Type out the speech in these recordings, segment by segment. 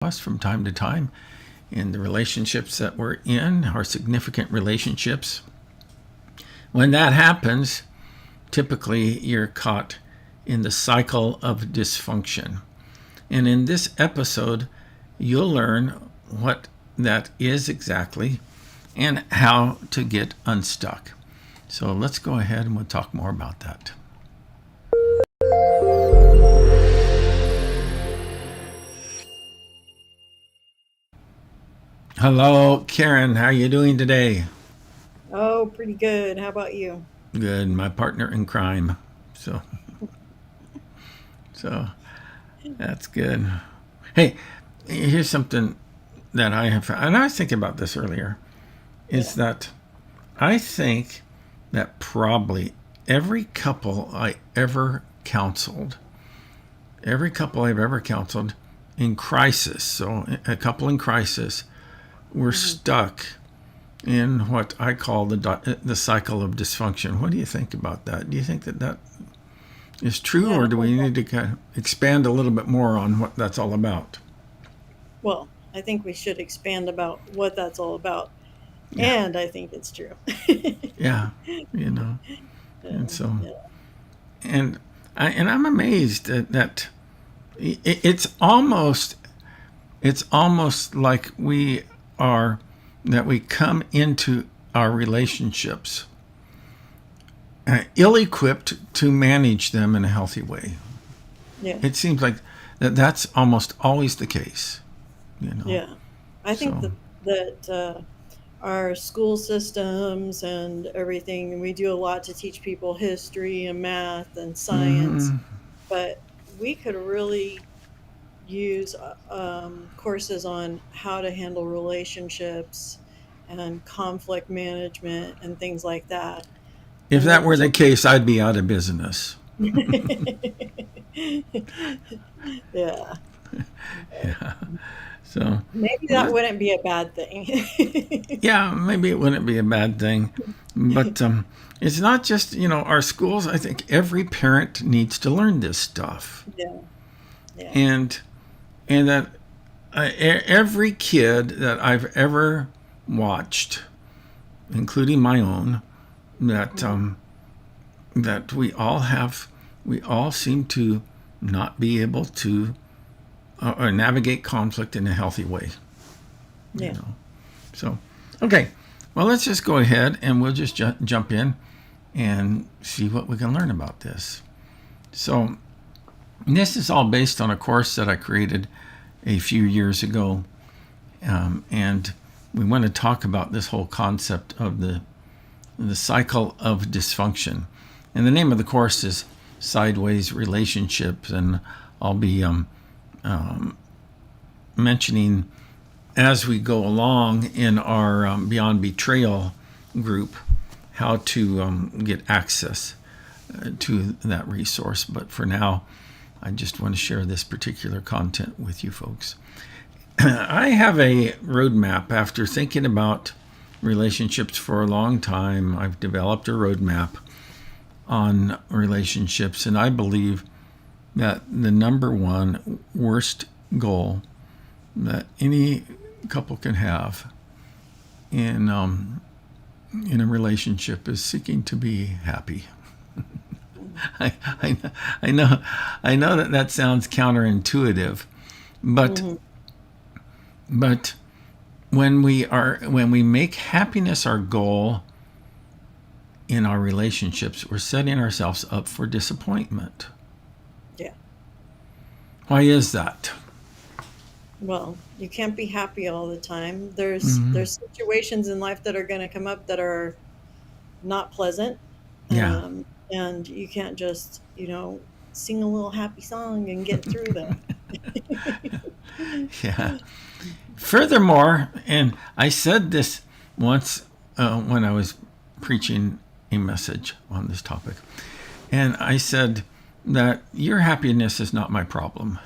us from time to time in the relationships that we're in, our significant relationships. When that happens, typically you're caught in the cycle of dysfunction. And in this episode, you'll learn what that is exactly and how to get unstuck. So let's go ahead and we'll talk more about that. Hello, Karen. How are you doing today? Oh, pretty good. How about you? Good. My partner in crime. So that's good. Hey, here's something that I have found, and I was thinking about this earlier, is that I think that probably every couple I've ever counseled in crisis, so a couple in crisis, were stuck in what I call the cycle of dysfunction. What do you think about that? Do you think that is true, Yeah, or do we need to kind of expand a little bit more on what that's all about? well, I think we should expand about what that's all about. Yeah, And I think it's true. yeah, you know, and so Yeah. and I'm amazed that it's almost like we come into our relationships ill-equipped to manage them in a healthy way. Yeah. It seems like that's almost always the case, you know. Yeah. I think So, that our school systems and everything, we do a lot to teach people history and math and science, mhm. but we could really use courses on how to handle relationships and conflict management and things like that. If And that then were the just case, I'd be out of business. yeah, Yeah. So, maybe that well, wouldn't be a bad thing. yeah, maybe it wouldn't be a bad thing, but it's not just our schools. I think every parent needs to learn this stuff, Yeah, yeah. and that every kid that I've ever watched, including my own, that Mhm. that we all seem to not be able to or navigate conflict in a healthy way. You Yeah. know. So, okay. Well, let's just go ahead and we'll just jump in and see what we can learn about this. So, this is all based on a course that I created a few years ago, and we want to talk about this whole concept of the cycle of dysfunction. And the name of the course is Sideways Relationships, and I'll be mentioning as we go along in our Beyond Betrayal group how to get access to that resource. But for now, I just want to share this particular content with you folks. I have a roadmap. After thinking about relationships for a long time, I've developed a roadmap on relationships, and I believe that the number one worst goal that any couple can have in a relationship is seeking to be happy. I, I, I know that sounds counterintuitive, but Hmm. but when we make happiness our goal in our relationships, we're setting ourselves up for disappointment. Yeah. Why is that? Well, you can't be happy all the time. There's situations in life that are going to come up that are not pleasant, Yeah. and you can't just sing a little happy song and get through them. Yeah. Furthermore, and I said this once when I was preaching a message on this topic, and I said that your happiness is not my problem.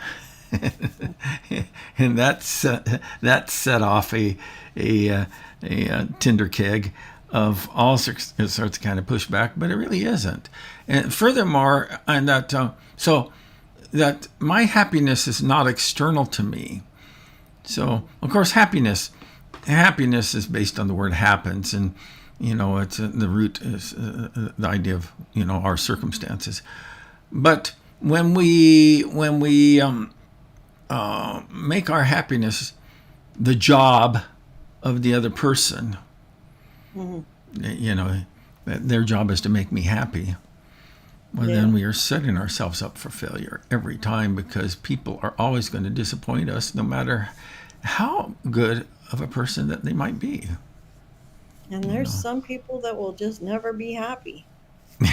And that set off a tinder keg of all sorts of kind of pushback, but it really isn't. And furthermore, and that so that my happiness is not external to me. So, of course, happiness is based on the word happens, and it's the root is the idea of our circumstances. But when we make our happiness the job of the other person, that their job is to make me happy, well, then we are setting ourselves up for failure every time, because people are always going to disappoint us, no matter how good of a person that they might be. And there's some people that will just never be happy.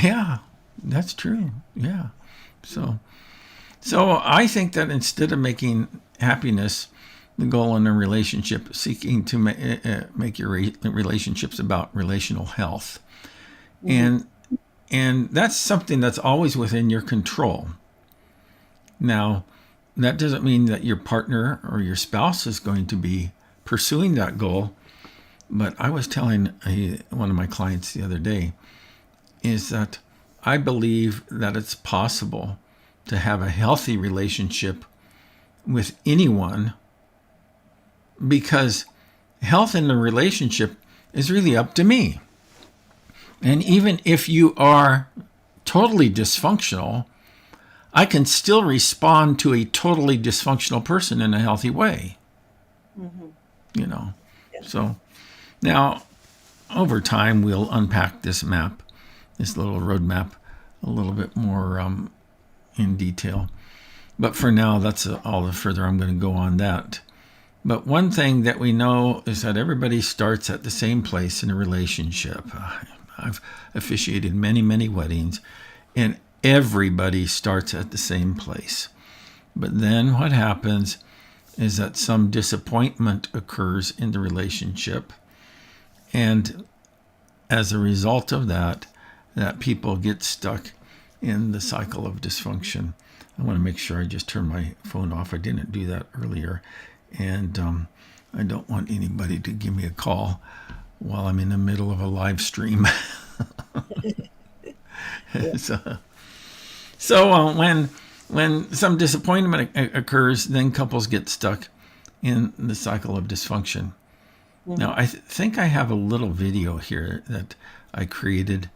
Yeah, that's true. Yeah. So I think that instead of making happiness the goal in a relationship, seeking to make your relationships about relational health. And that's something that's always within your control. Now, that doesn't mean that your partner or your spouse is going to be pursuing that goal. But I was telling one of my clients the other day is that I believe that it's possible to have a healthy relationship with anyone, because health in the relationship is really up to me. And even if you are totally dysfunctional, I can still respond to a totally dysfunctional person in a healthy way. So now over time we'll unpack this little roadmap a little bit more in detail. But for now, that's all the further I'm going to go on that. But one thing that we know is that everybody starts at the same place in a relationship. I've officiated many, many weddings, and everybody starts at the same place. But then what happens is that some disappointment occurs in the relationship. And as a result of that people get stuck in the cycle of dysfunction. I want to make sure I just turn my phone off. I didn't do that earlier. And I don't want anybody to give me a call while I'm in the middle of a live stream. So when some disappointment occurs, then couples get stuck in the cycle of dysfunction. Now, I think I have a little video here that I created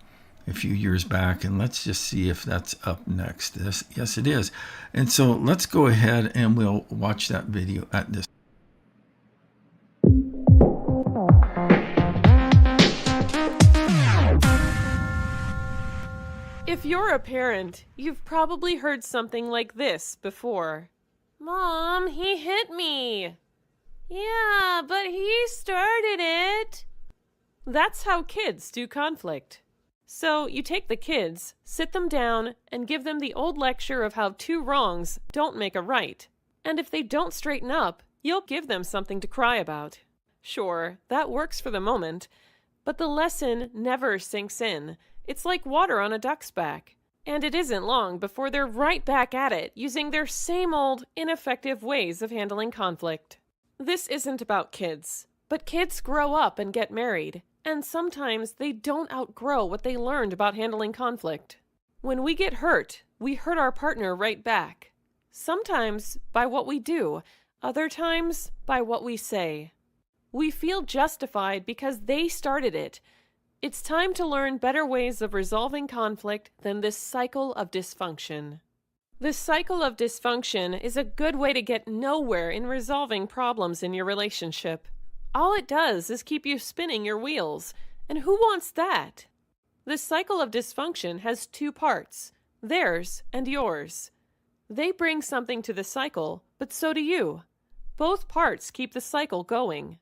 a few years back, and let's just see if that's up next. Yes, it is. And so let's go ahead and we'll watch that video at this. If you're a parent, you've probably heard something like this before. Mom, he hit me. Yeah, but he started it. That's how kids do conflict. So you take the kids, sit them down, and give them the old lecture of how two wrongs don't make a right. And if they don't straighten up, you'll give them something to cry about. Sure, that works for the moment, but the lesson never sinks in. It's like water on a duck's back. And it isn't long before they're right back at it, using their same old, ineffective ways of handling conflict. This isn't about kids, but kids grow up and get married. And sometimes they don't outgrow what they learned about handling conflict. When we get hurt, we hurt our partner right back. Sometimes by what we do, other times by what we say. We feel justified because they started it. It's time to learn better ways of resolving conflict than this cycle of dysfunction. This cycle of dysfunction is a good way to get nowhere in resolving problems in your relationship. All it does is keep you spinning your wheels, and who wants that? This cycle of dysfunction has two parts, theirs and yours. They bring something to the cycle, but so do you. Both parts keep the cycle going.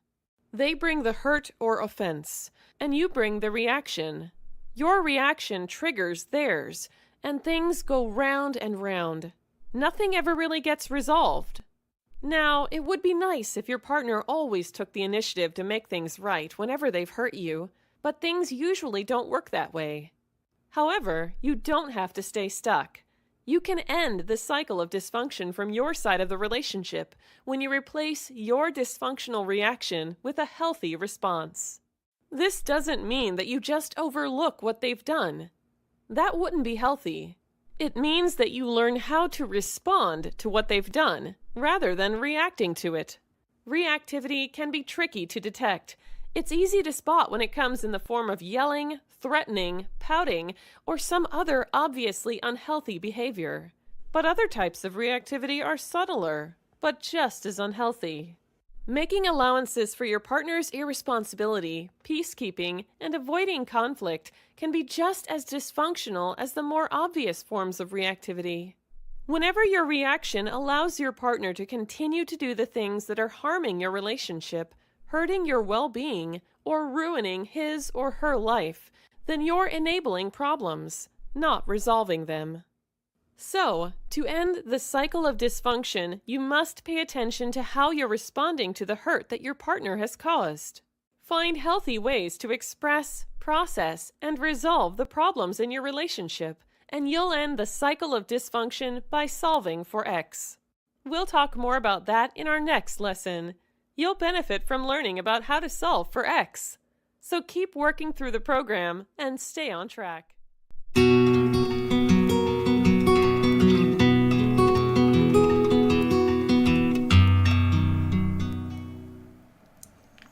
They bring the hurt or offense, and you bring the reaction. Your reaction triggers theirs, and things go round and round. Nothing ever really gets resolved. Now, it would be nice if your partner always took the initiative to make things right whenever they've hurt you, but things usually don't work that way. However, you don't have to stay stuck. You can end the cycle of dysfunction from your side of the relationship when you replace your dysfunctional reaction with a healthy response. This doesn't mean that you just overlook what they've done. That wouldn't be healthy. It means that you learn how to respond to what they've done, rather than reacting to it. Reactivity can be tricky to detect. It's easy to spot when it comes in the form of yelling, threatening, pouting, or some other obviously unhealthy behavior. But other types of reactivity are subtler, but just as unhealthy. Making allowances for your partner's irresponsibility, peacekeeping, and avoiding conflict can be just as dysfunctional as the more obvious forms of reactivity. Whenever your reaction allows your partner to continue to do the things that are harming your relationship, hurting your well-being, or ruining his or her life, then you're enabling problems, not resolving them. So, to end the cycle of dysfunction, you must pay attention to how you're responding to the hurt that your partner has caused. Find healthy ways to express, process, and resolve the problems in your relationship, and you'll end the cycle of dysfunction by solving for X. We'll talk more about that in our next lesson. You'll benefit from learning about how to solve for X. So keep working through the program and stay on track.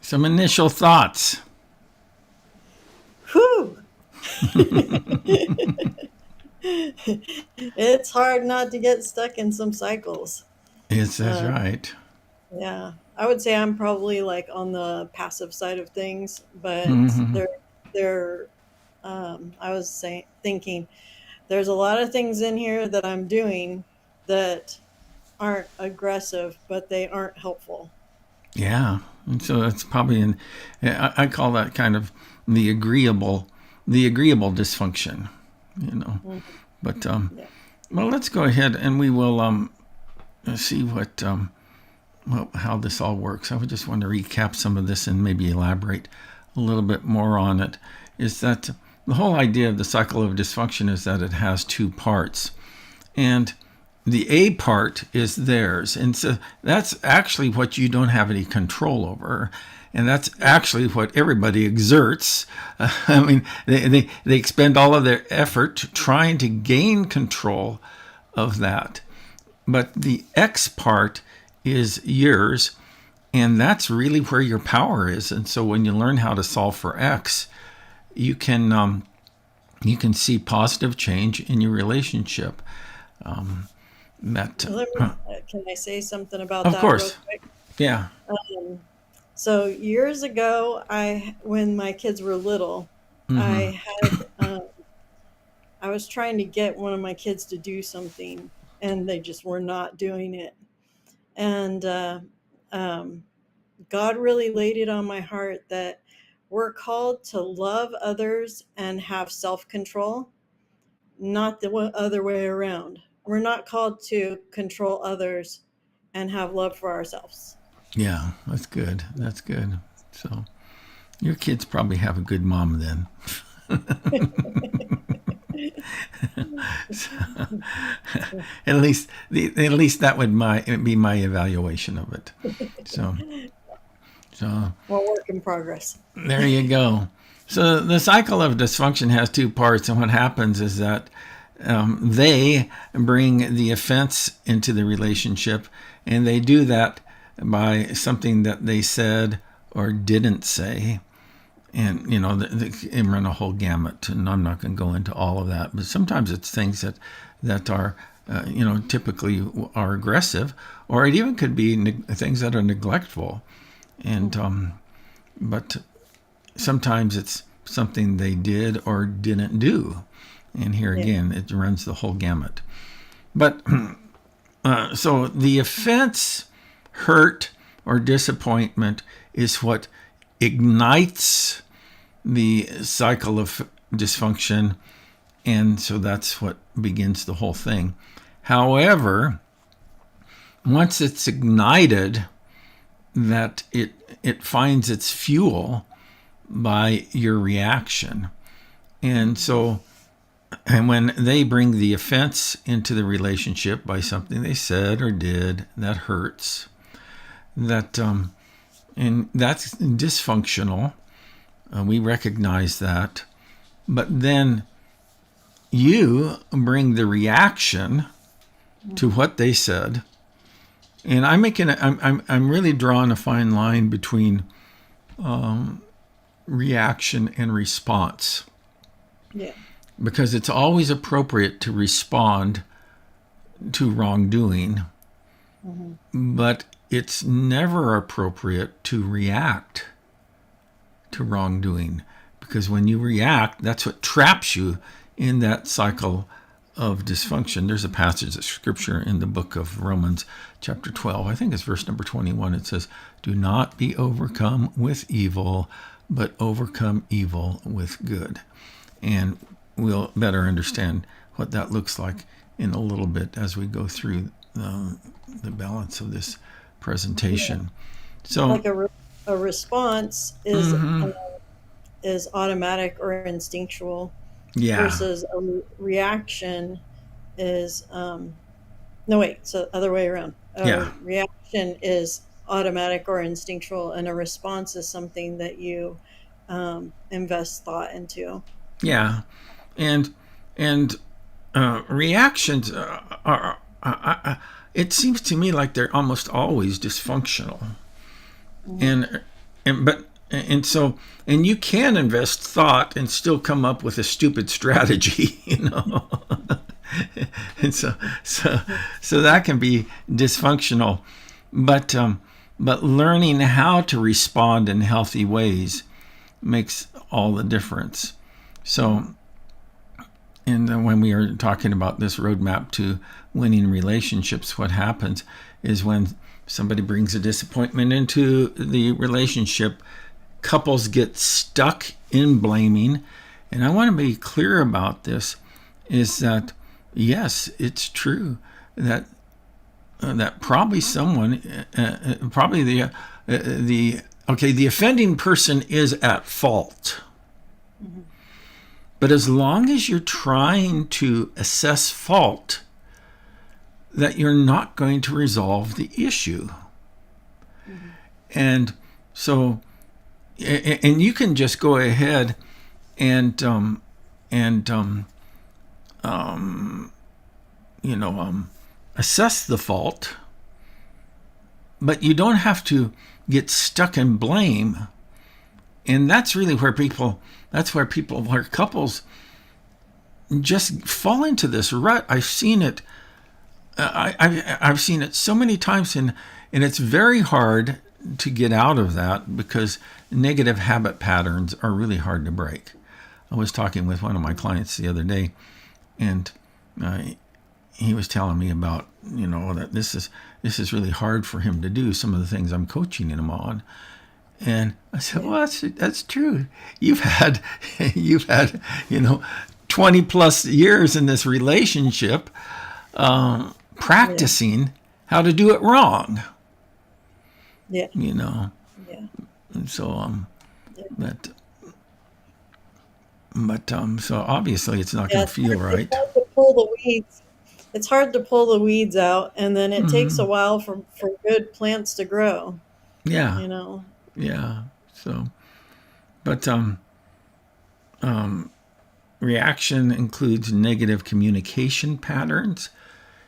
Some initial thoughts. Whew! It's hard not to get stuck in some cycles. Yes, that's right. Yeah, I would say I'm probably like on the passive side of things, but Mhm. I was thinking there's a lot of things in here that I'm doing that aren't aggressive, but they aren't helpful. Yeah. And so that's probably I call that kind of the agreeable dysfunction, you know. Mhm. But Yeah. well, let's go ahead and we will see how this all works. I would just want to recap some of this and maybe elaborate a little bit more on it. Is that the whole idea of the cycle of dysfunction is that it has two parts, and the A part is theirs, and so that's actually what you don't have any control over, and that's actually what everybody exerts. I mean, they expend all of their effort trying to gain control of that. But the X part is yours, and that's really where your power is. And so when you learn how to solve for X, you can see positive change in your relationship. Can I say something about Of that real course, quick? yeah. So years ago, when my kids were little, Mm-hmm. I was trying to get one of my kids to do something, and they just were not doing it. And um, God really laid it on my heart that we're called to love others and have self-control, not the other way around. We're not called to control others and have love for ourselves. Yeah, that's good. That's good. So your kids probably have a good mom then. So, at least that would be my evaluation of it. So Well, work in progress. there you go. So the cycle of dysfunction has two parts, and what happens is that they bring the offense into the relationship, and they do that by something that they said or didn't say. And, they run a whole gamut, and I'm not going to go into all of that. But sometimes it's things that are, typically are aggressive, or it even could be things that are neglectful. And but sometimes it's something they did or didn't do. And here again, it runs the whole gamut. But so the offense, hurt, or disappointment is what ignites the cycle of dysfunction. And so that's what begins the whole thing. However, once it's ignited, that it finds its fuel by your reaction. And when they bring the offense into the relationship by something they said or did that hurts, and that's dysfunctional. We recognize that. But then you bring the reaction to what they said, And I'm really drawing a fine line between reaction and response, Yeah. because it's always appropriate to respond to wrongdoing, but it's never appropriate to react to wrongdoing, because when you react, that's what traps you in that cycle of dysfunction. There's a passage of scripture in the book of Romans chapter 12, I think it's verse number 21. It says, "Do not be overcome with evil, but overcome evil with good." And we'll better understand what that looks like in a little bit as we go through the balance of this presentation. So, Like a response is automatic or instinctual, yeah, versus a reaction is no, wait, so other way around. A yeah, reaction is automatic or instinctual, and a response is something that you invest thought into. yeah, and reactions it seems to me like they're almost always dysfunctional, and so you can invest thought and still come up with a stupid strategy, and so that can be dysfunctional, but learning how to respond in healthy ways makes all the difference. So, and when we are talking about this roadmap to winning relationships, what happens is when somebody brings a disappointment into the relationship, couples get stuck in blaming. And I want to be clear about this, is that yes, it's true that probably someone, probably the offending person is at fault. But as long as you're trying to assess fault, that you're not going to resolve the issue. And so, and you can just go ahead and assess the fault, but you don't have to get stuck in blame. And that's really where couples just fall into this rut. I've seen it. I've seen it so many times, and it's very hard to get out of that, because negative habit patterns are really hard to break. I was talking with one of my clients the other day, and he was telling me about, that this is really hard for him to do, some of the things I'm coaching him on. And I said, well, that's true. You've had 20 plus years in this relationship, practicing how to do it wrong. Yeah. Yeah. And so so obviously it's not going to feel right. It's hard to pull the weeds. It's hard to pull the weeds out, and then it takes a while for good plants to grow. Yeah. Yeah. So, but reaction includes negative communication patterns,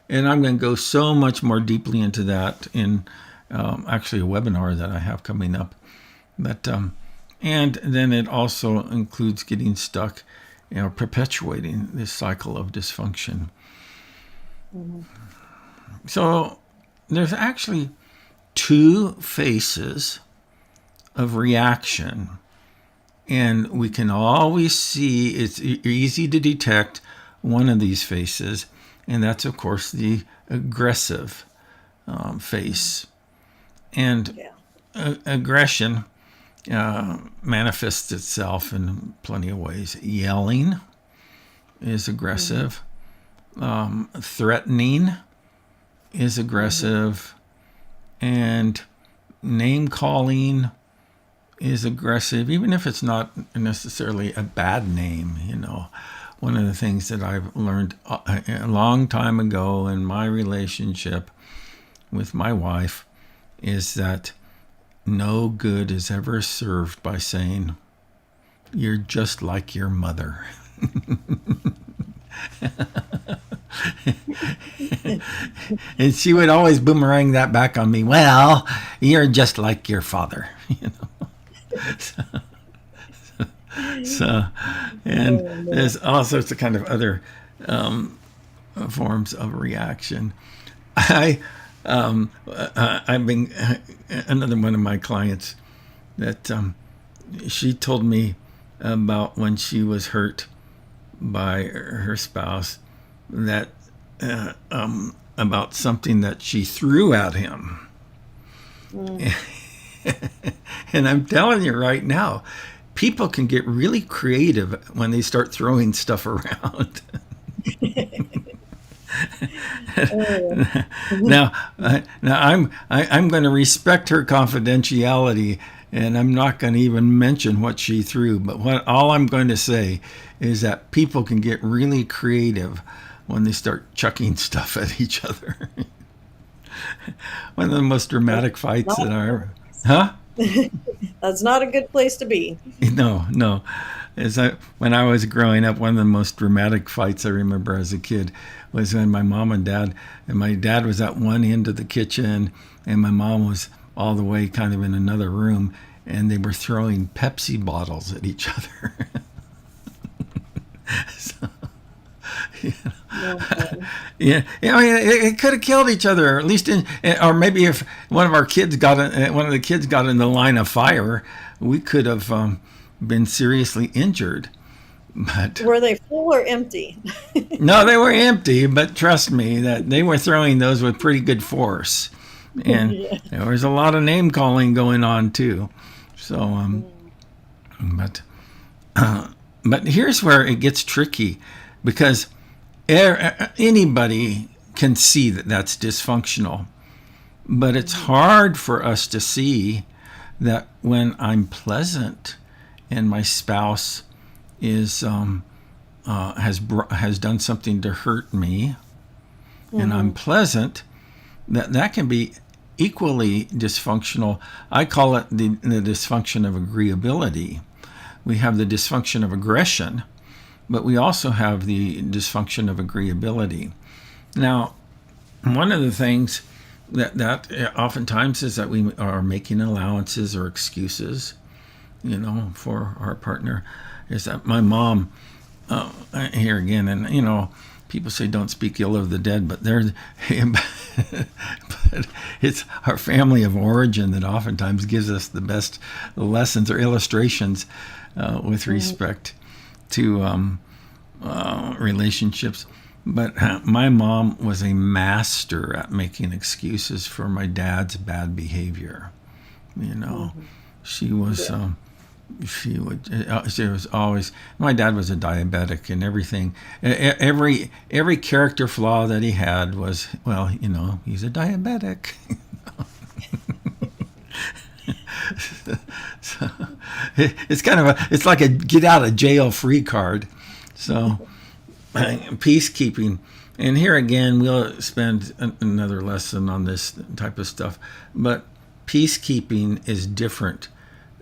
and I'm going to go so much more deeply into that in actually a webinar that I have coming up. But and then it also includes getting stuck, perpetuating this cycle of dysfunction. So there's actually two faces of reaction, and we can always see, it's easy to detect one of these faces, and that's of course the aggressive face. And aggression manifests itself in plenty of ways. Yelling is aggressive. Threatening is aggressive, and name calling is aggressive, even if it's not necessarily a bad name. One of the things that I've learned a long time ago in my relationship with my wife is that no good is ever served by saying, "You're just like your mother." And she would always boomerang that back on me. Well, you're just like your father, you know. So, and there's all sorts of kind of other forms of reaction. I've been another one of my clients that she told me about when she was hurt by her spouse, that about something that she threw at him. And I'm telling you right now, people can get really creative when they start throwing stuff around. Now I'm going to respect her confidentiality, and I'm not going to even mention what she threw. But all I'm going to say is that people can get really creative when they start chucking stuff at each other. One of the most dramatic fights that I ever... Huh? That's not a good place to be. No. When I was growing up, one of the most dramatic fights I remember as a kid was when my mom and my dad was at one end of the kitchen, and my mom was all the way kind of in another room, and they were throwing Pepsi bottles at each other. So, yeah, I mean, it could have killed each other, or at least, or maybe if one of the kids got in the line of fire, we could have been seriously injured. But were they full or empty? No, they were empty. But trust me, that they were throwing those with pretty good force, and there was a lot of name calling going on too. So, but here's where it gets tricky, because anybody can see that that's dysfunctional, but it's hard for us to see that when I'm pleasant and my spouse is has done something to hurt me, and I'm pleasant, that can be equally dysfunctional. I call it the dysfunction of agreeability. We have the dysfunction of aggression, but we also have the dysfunction of agreeability. Now, one of the things that oftentimes is that we are making allowances or excuses, for our partner, is that my mom, here again, and people say don't speak ill of the dead, but but it's our family of origin that oftentimes gives us the best lessons or illustrations with respect to relationships. But my mom was a master at making excuses for my dad's bad behavior. She was she was always, my dad was a diabetic, and everything, every character flaw that he had was, he's a diabetic. So it's like a get out of jail free card. So peacekeeping, and here again we'll spend another lesson on this type of stuff, but peacekeeping is different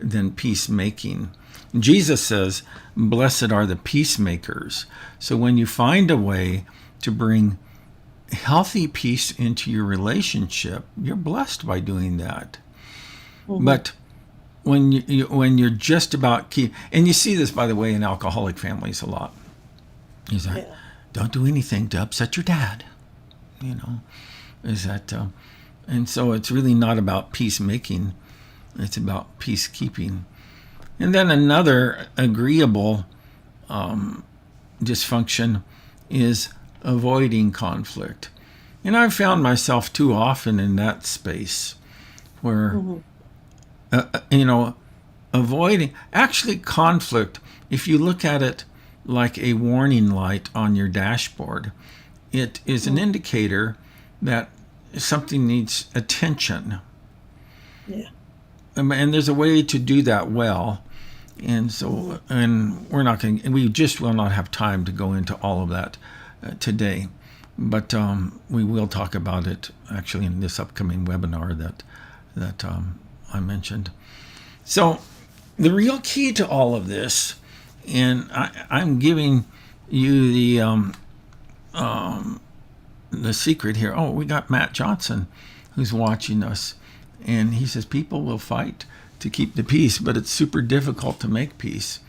than peacemaking. Jesus says, blessed are the peacemakers. So when you find a way to bring healthy peace into your relationship, you're blessed by doing that. But when you're just about and you see this, by the way, in alcoholic families a lot. He's like, don't do anything to upset your dad. And so it's really not about peacemaking. It's about peacekeeping. And then another agreeable dysfunction is avoiding conflict. And I've found myself too often in that space where, avoiding, actually conflict, if you look at it like a warning light on your dashboard, it is an indicator that something needs attention. Yeah. And there's a way to do that well. And so, and we just will not have time to go into all of that today. But we will talk about it actually in this upcoming webinar that I mentioned. So the real key to all of this, and I'm giving you the secret here. Oh, we got Matt Johnson who's watching us, and he says people will fight to keep the peace, but it's super difficult to make peace.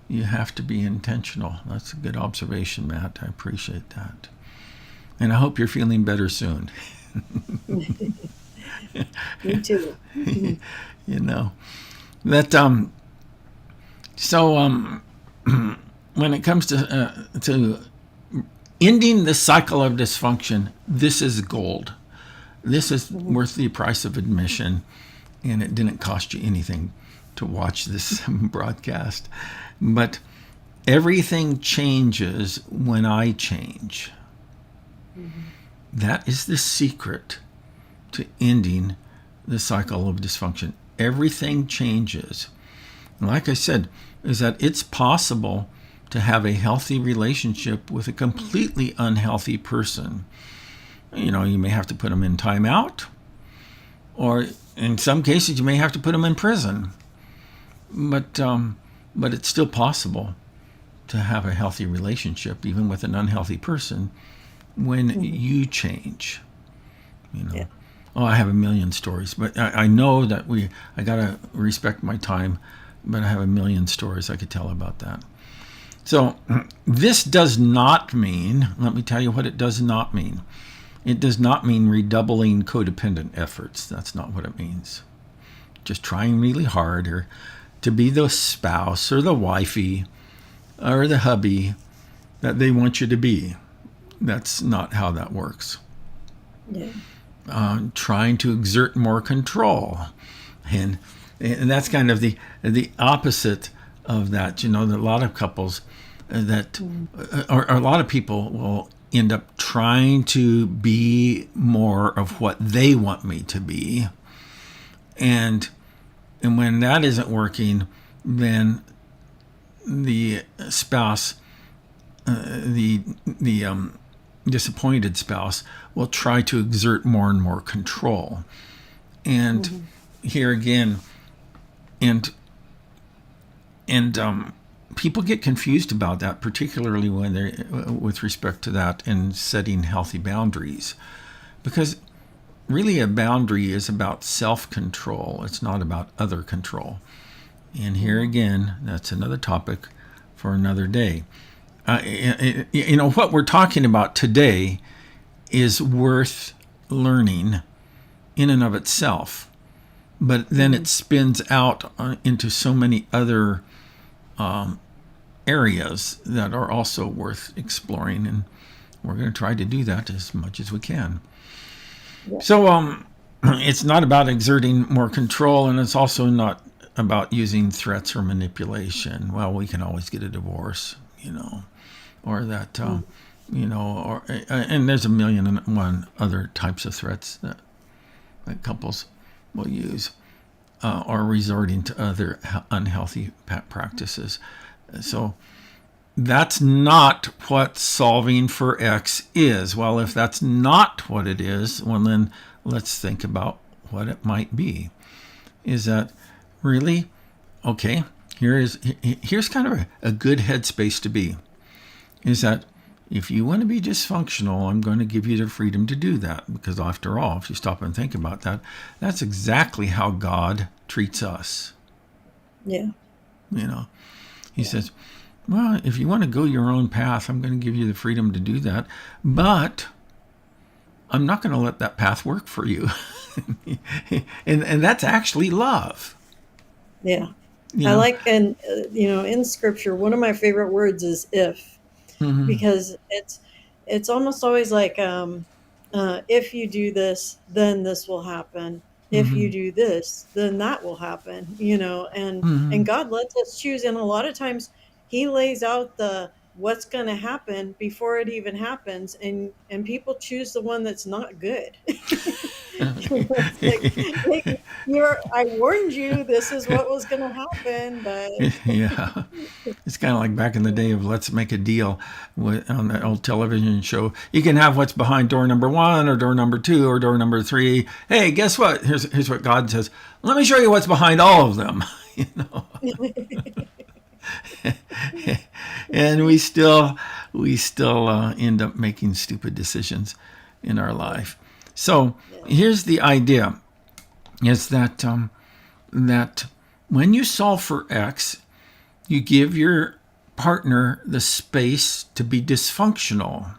You have to be intentional. That's a good observation, Matt. I appreciate that. And I hope you're feeling better soon. Me too. You know, that, when it comes to ending the cycle of dysfunction, this is gold. This is worth the price of admission, and it didn't cost you anything to watch this broadcast. But everything changes when I change. That is the secret to ending the cycle of dysfunction. Everything changes. And like I said, is that it's possible to have a healthy relationship with a completely unhealthy person. You know, you may have to put them in timeout, or in some cases you may have to put them in prison. But it's still possible to have a healthy relationship even with an unhealthy person when you change. You know. Yeah. Oh, I have a million stories, but I know that I gotta respect my time, but I have a million stories I could tell about that. So this does not mean, let me tell you what it does not mean. It does not mean redoubling codependent efforts. That's not what it means. Just trying really hard or to be the spouse or the wifey or the hubby that they want you to be. That's not how that works. Yeah. Trying to exert more control. And that's kind of the opposite of that. You know, that a lot of couples that, or a lot of people will end up trying to be more of what they want me to be. And when that isn't working, then the spouse, the disappointed spouse, will try to exert more and more control. And here again, and people get confused about that, particularly when they're with respect to that and setting healthy boundaries, because really a boundary is about self-control. It's not about other control. And here again, that's another topic for another day. You know, what we're talking about today is worth learning in and of itself, but then it spins out into so many other areas that are also worth exploring, and we're going to try to do that as much as we can. Yeah. So it's not about exerting more control, and it's also not about using threats or manipulation. Well, we can always get a divorce, you know, or that, you know, or and there's a million and one other types of threats that couples will use, or resorting to other unhealthy practices. So that's not what solving for X is. Well, if that's not what it is, well, then let's think about what it might be. Is that really, okay, here's kind of a good headspace to be. Is that if you want to be dysfunctional, I'm going to give you the freedom to do that. Because after all, if you stop and think about that, that's exactly how God treats us. Yeah. You know, he says, well, if you want to go your own path, I'm going to give you the freedom to do that. But I'm not going to let that path work for you. and that's actually love. Yeah. You I know? like, and you know, in scripture, one of my favorite words is if, because it's almost always like, if you do this, then this will happen. If you do this, then that will happen, you know, and God lets us choose. And a lot of times he lays out the what's going to happen before it even happens, and people choose the one that's not good. Like, I warned you this is what was going to happen, but Yeah, it's kind of like back in the day of Let's Make a Deal on that old television show. You can have what's behind door number 1 or door number 2 or door number 3. Hey, guess what? Here's what God says. Let me show you what's behind all of them. You know. And we still we still end up making stupid decisions in our life. So here's the idea, is that that when you solve for X, you give your partner the space to be dysfunctional.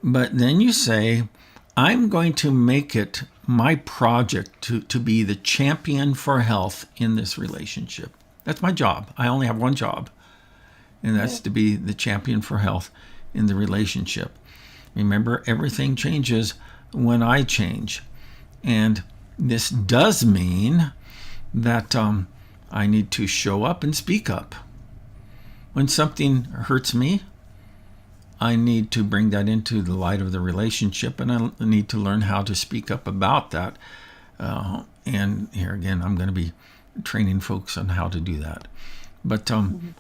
But then you say, I'm going to make it my project to be the champion for health in this relationship. That's my job. I only have one job, and that's to be the champion for health in the relationship. Remember, everything changes when I change. And this does mean that I need to show up and speak up. When something hurts me, I need to bring that into the light of the relationship, and I need to learn how to speak up about that. And here again, I'm going to be training folks on how to do that. But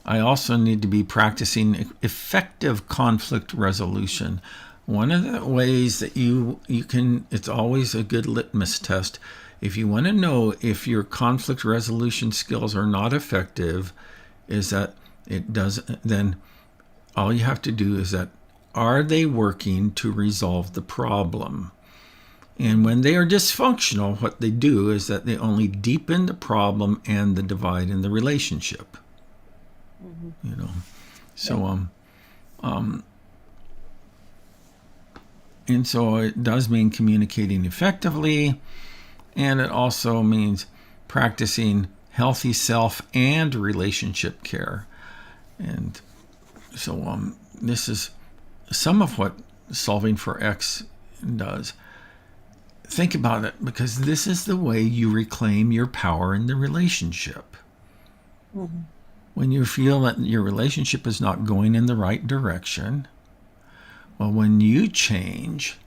I also need to be practicing effective conflict resolution. One of the ways that you can, it's always a good litmus test. If you want to know if your conflict resolution skills are not effective, is that then all you have to do is that, are they working to resolve the problem? And when they are dysfunctional, what they do is that they only deepen the problem and the divide in the relationship. So and so it does mean communicating effectively, and it also means practicing healthy self and relationship care. And so this is some of what solving for X does. Think about it, because this is the way you reclaim your power in the relationship. When you feel that your relationship is not going in the right direction, well, when you change,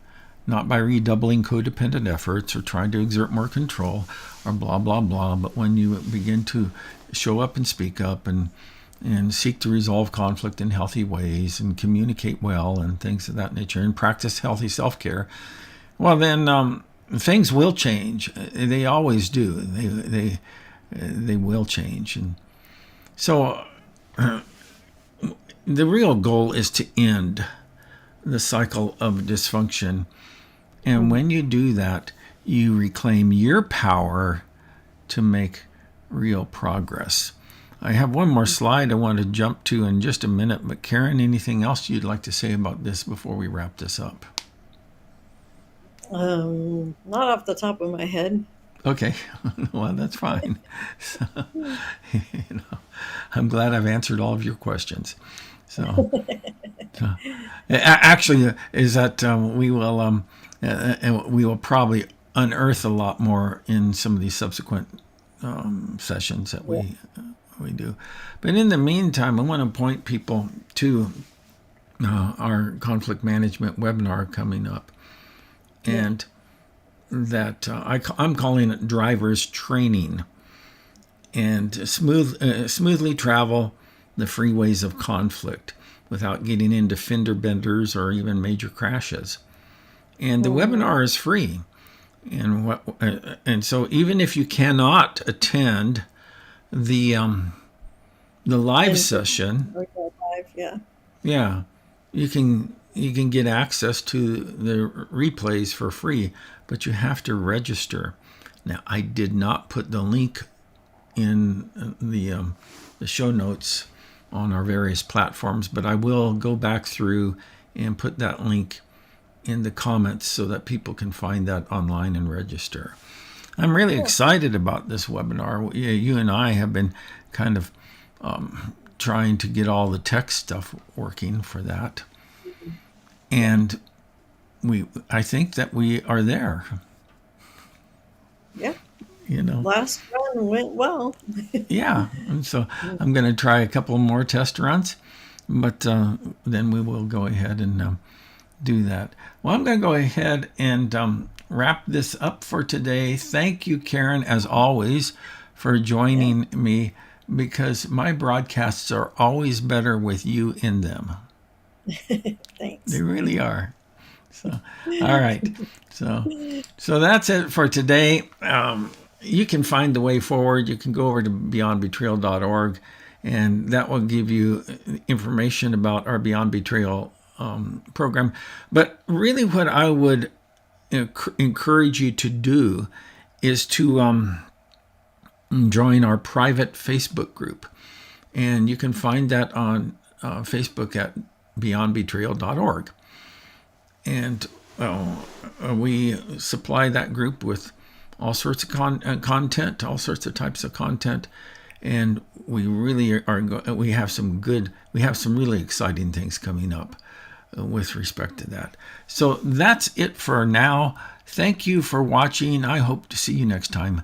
not by redoubling codependent efforts or trying to exert more control or blah, blah, blah, but when you begin to show up and speak up and seek to resolve conflict in healthy ways and communicate well and things of that nature and practice healthy self-care, well, then things will change. They always do. They will change. And so the real goal is to end the cycle of dysfunction. And when you do that, you reclaim your power to make real progress. I have one more slide I want to jump to in just a minute, but Karen, anything else you'd like to say about this before we wrap this up? Not off the top of my head. Okay, well, that's fine. So, I'm glad I've answered all of your questions. So actually, is that we will probably unearth a lot more in some of these subsequent sessions that we do. But in the meantime, I want to point people to our conflict management webinar coming up, and that I'm calling it Driver's Training, and smoothly travel the freeways of conflict without getting into fender benders or even major crashes. And the webinar is free. And so even if you cannot attend the live session, you can get access to the replays for free, but you have to register. Now, I did not put the link in the show notes on our various platforms, but I will go back through and put that link in the comments so that people can find that online and register. I'm really excited about this webinar. You and I have been kind of trying to get all the tech stuff working for that. And I think that we are there. Yeah. Last run went well. Yeah. And so I'm going to try a couple more test runs, but then we will go ahead and do that. Well, I'm going to go ahead and wrap this up for today. Thank you, Karen, as always, for joining me, because my broadcasts are always better with you in them. Thanks. They really are. So, all right. So that's it for today. You can find the way forward. You can go over to beyondbetrayal.org and that will give you information about our Beyond Betrayal program. But really, what I would encourage you to do is to join our private Facebook group. And you can find that on Facebook at beyondbetrayal.org. And we supply that group with all sorts of content, all sorts of types of content. And we really we have some really exciting things coming up with respect to that. So that's it for now. Thank you for watching. I hope to see you next time.